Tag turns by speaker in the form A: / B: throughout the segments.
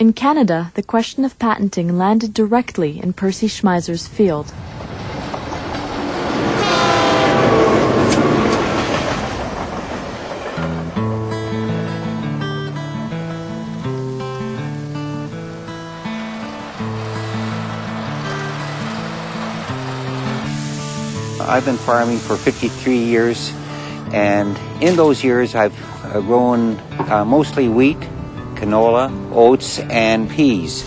A: In Canada, the question of patenting landed directly in Percy Schmeizer's field.
B: I've been farming for 53 years, and in those years I've grown mostly wheat, canola, oats, and peas.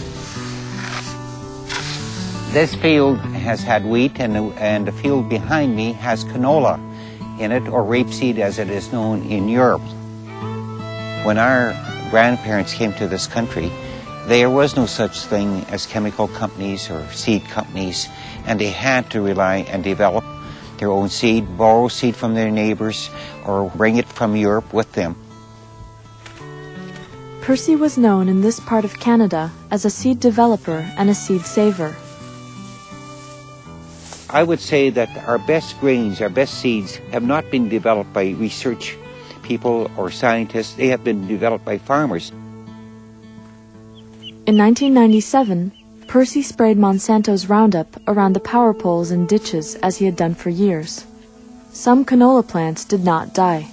B: This field has had wheat, and the field behind me has canola in it, or rapeseed as it is known in Europe. When our grandparents came to this country, there was no such thing as chemical companies or seed companies, and they had to rely and develop their own seed, borrow seed from their neighbors, or bring it from Europe with them.
A: Percy was known in this part of Canada as a seed developer and a seed saver.
B: I would say that our best grains, our best seeds, have not been developed by research people or scientists. They have been developed by farmers.
A: In 1997, Percy sprayed Monsanto's Roundup around the power poles and ditches as he had done for years. Some canola plants did not die.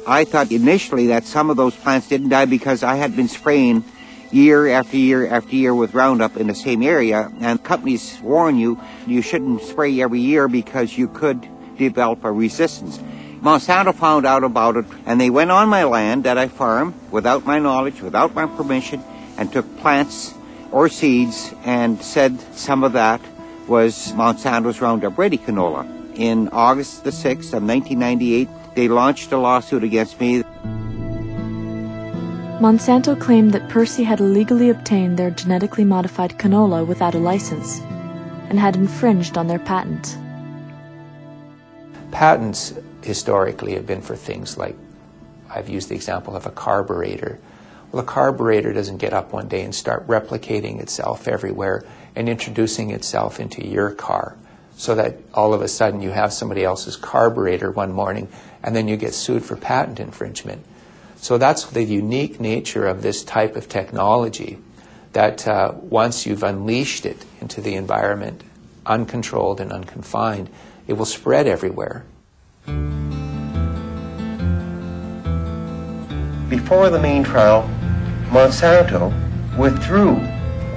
B: I thought initially that some of those plants didn't die because I had been spraying year after year after year with Roundup in the same area, and companies warn you shouldn't spray every year because you could develop a resistance. Monsanto found out about it, and they went on my land that I farm without my knowledge, without my permission, and took plants or seeds and said some of that was Monsanto's Roundup Ready canola. In August the 6th of 1998, they launched a lawsuit against me.
A: Monsanto claimed that Percy had illegally obtained their genetically modified canola without a license and had infringed on their patent.
C: Patents historically have been for things like, I've used the example of a carburetor. Well, a carburetor doesn't get up one day and start replicating itself everywhere and introducing itself into your car so that all of a sudden you have somebody else's carburetor one morning and then you get sued for patent infringement. So that's the unique nature of this type of technology, that once you've unleashed it into the environment, uncontrolled and unconfined, it will spread everywhere.
D: Before the main trial, Monsanto withdrew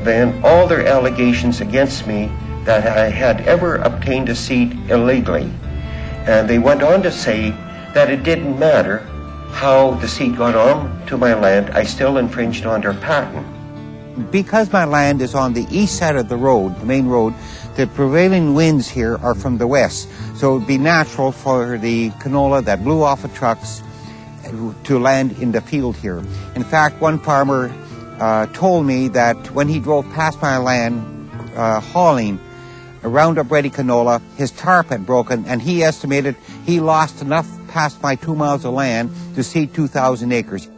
D: then all their allegations against me that I had ever obtained a seed illegally. And they went on to say that it didn't matter how the seed got on to my land, I still infringed on their patent.
B: Because my land is on the east side of the road, the main road, the prevailing winds here are from the west. So it would be natural for the canola that blew off of trucks to land in the field here. In fact, one farmer told me that when he drove past my land hauling a Roundup Ready canola, his tarp had broken, and he estimated he lost enough past my 2 miles of land to seed 2,000 acres.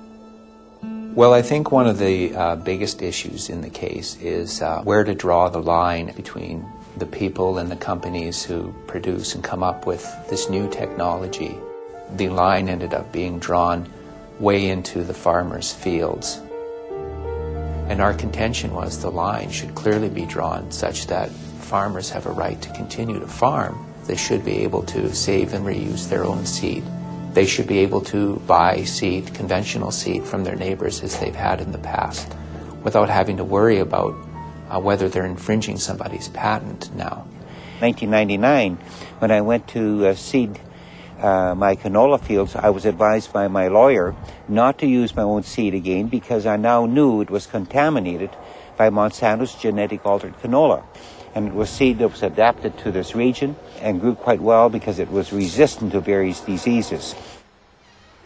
C: Well, I think one of the biggest issues in the case is where to draw the line between the people and the companies who produce and come up with this new technology. The line ended up being drawn way into the farmers' fields. And our contention was the line should clearly be drawn such that farmers have a right to continue to farm. They should be able to save and reuse their own seed. They should be able to buy seed, conventional seed, from their neighbors as they've had in the past, without having to worry about whether they're infringing somebody's patent now.
B: 1999, when I went to seed my canola fields, I was advised by my lawyer not to use my own seed again because I now knew it was contaminated by Monsanto's genetic altered canola. And it was seed that was adapted to this region and grew quite well because it was resistant to various diseases.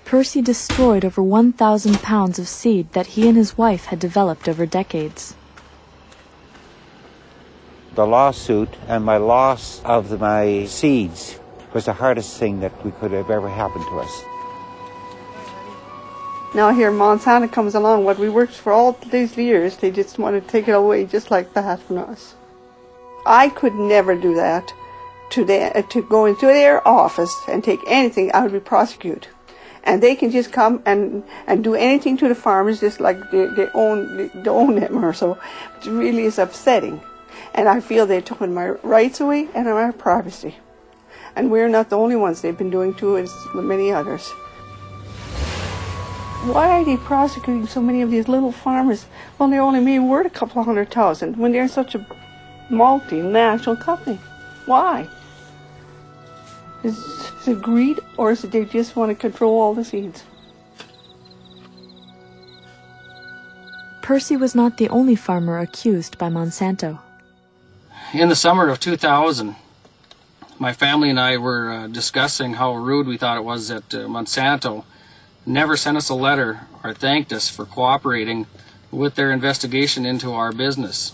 A: Percy destroyed over 1,000 pounds of seed that he and his wife had developed over decades.
B: The lawsuit and my loss of my seeds was the hardest thing that could have ever happened to us.
E: Now here Monsanto comes along, what we worked for all these years, they just want to take it away just like that from us. I could never do that, to go into their office and take anything. I would be prosecuted. And they can just come and do anything to the farmers just like they own them or so. It really is upsetting. And I feel they're taking my rights away and my privacy. And we're not the only ones. They've been doing too, as many others. Why are they prosecuting so many of these little farmers? Well, they're only maybe worth a couple of $100,000 when they're such a multinational company. Why? Is it greed, or is it they just want to control all the seeds?
A: Percy was not the only farmer accused by Monsanto.
F: In the summer of 2000, my family and I were discussing how rude we thought it was that Monsanto never sent us a letter or thanked us for cooperating with their investigation into our business.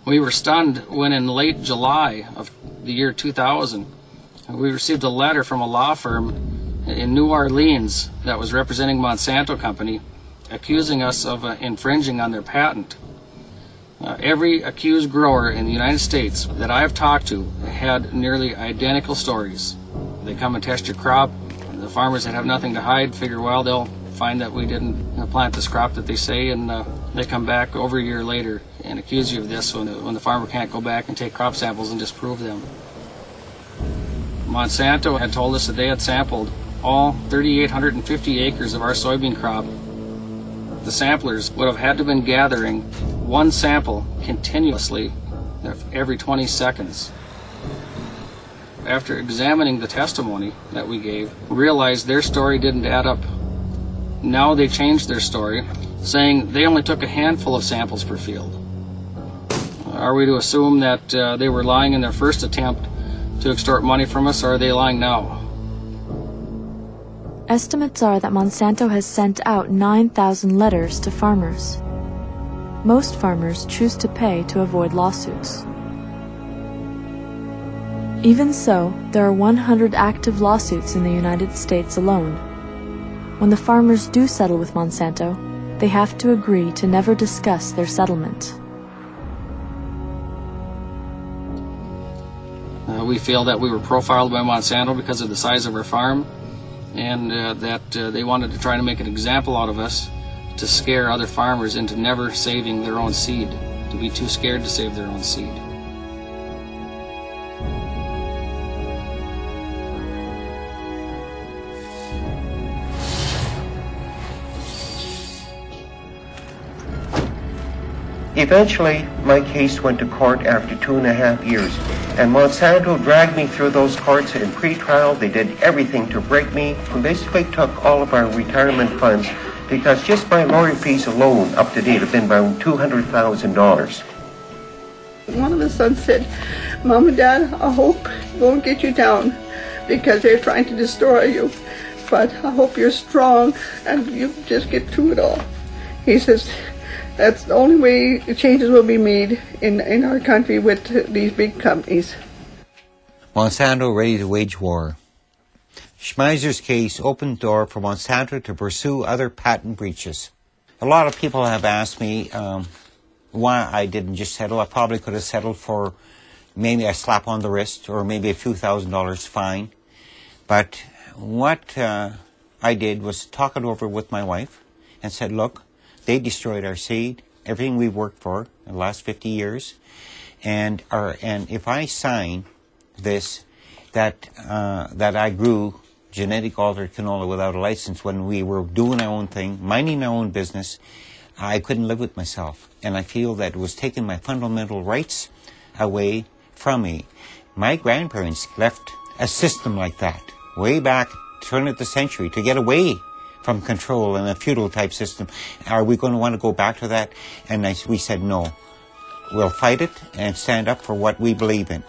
F: We were stunned when in late July of the year 2000, we received a letter from a law firm in New Orleans that was representing Monsanto Company, accusing us of infringing on their patent. Every accused grower in the United States that I have talked to had nearly identical stories. They come and test your crop. The farmers that have nothing to hide figure, well, they'll find that we didn't plant this crop that they say, and they come back over a year later and accuse you of this when the farmer can't go back and take crop samples and disprove them. Monsanto had told us that they had sampled all 3,850 acres of our soybean crop. The samplers would have had to have been gathering one sample continuously every 20 seconds. After examining the testimony that we gave, we realized their story didn't add up. Now they changed their story, saying they only took a handful of samples per field. Are we to assume that they were lying in their first attempt to extort money from us, or are they lying now?
A: Estimates are that Monsanto has sent out 9,000 letters to farmers. Most farmers choose to pay to avoid lawsuits. Even so, there are 100 active lawsuits in the United States alone. When the farmers do settle with Monsanto, they have to agree to never discuss their settlement.
F: We feel that we were profiled by Monsanto because of the size of our farm, and that they wanted to try to make an example out of us to scare other farmers into never saving their own seed, to be too scared to save their own seed.
D: Eventually, my case went to court after 2.5 years, and Monsanto dragged me through those courts in pre-trial. They did everything to break me, and basically took all of our retirement funds, because just my lawyer fees alone, up to date, have been around $200,000.
E: One of the sons said, "Mom and Dad, I hope it won't get you down, because they're trying to destroy you. But I hope you're strong and you just get through it all." He says, that's the only way changes will be made in our country with these big companies.
B: Monsanto ready to wage war. Schmeizer's case opened the door for Monsanto to pursue other patent breaches. A lot of people have asked me why I didn't just settle. I probably could have settled for maybe a slap on the wrist or maybe a few $1,000s fine. But what I did was talk it over with my wife and said, look, they destroyed our seed, everything we've worked for in the last 50 years. And if I sign this, that I grew genetic altered canola without a license when we were doing our own thing, minding our own business, I couldn't live with myself. And I feel that it was taking my fundamental rights away from me. My grandparents left a system like that way back, turn of the century, to get away from control and a feudal type system. Are we going to want to go back to that? And we said no. We'll fight it and stand up for what we believe in.